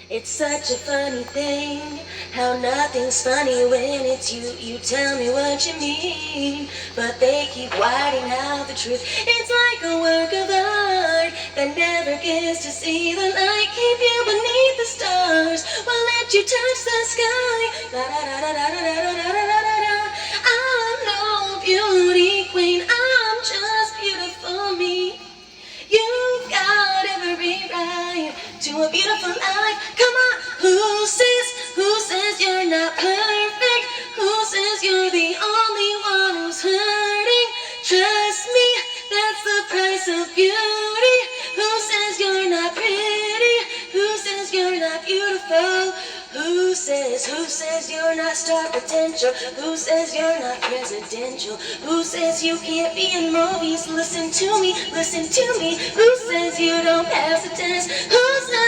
It's such a funny thing, how nothing's funny when it's you. You tell me what you mean, but they keep whiting out the truth. It's like a work of art that never gets to see the light. Keep you beneath the stars, won't let you touch the sky. La da da da da da da da da da da. I'm no beauty queen, I'm just beautiful me. You've got every right to a beautiful life. Come on, who says you're not perfect? Who says you're the only one who's hurting? Trust me, that's the price of beauty. Who says you're not pretty? Who says you're not beautiful? Who says you're not star potential? Who says you're not presidential? Who says you can't be in movies? Listen to me, listen to me. Who says you don't pass the test? Who says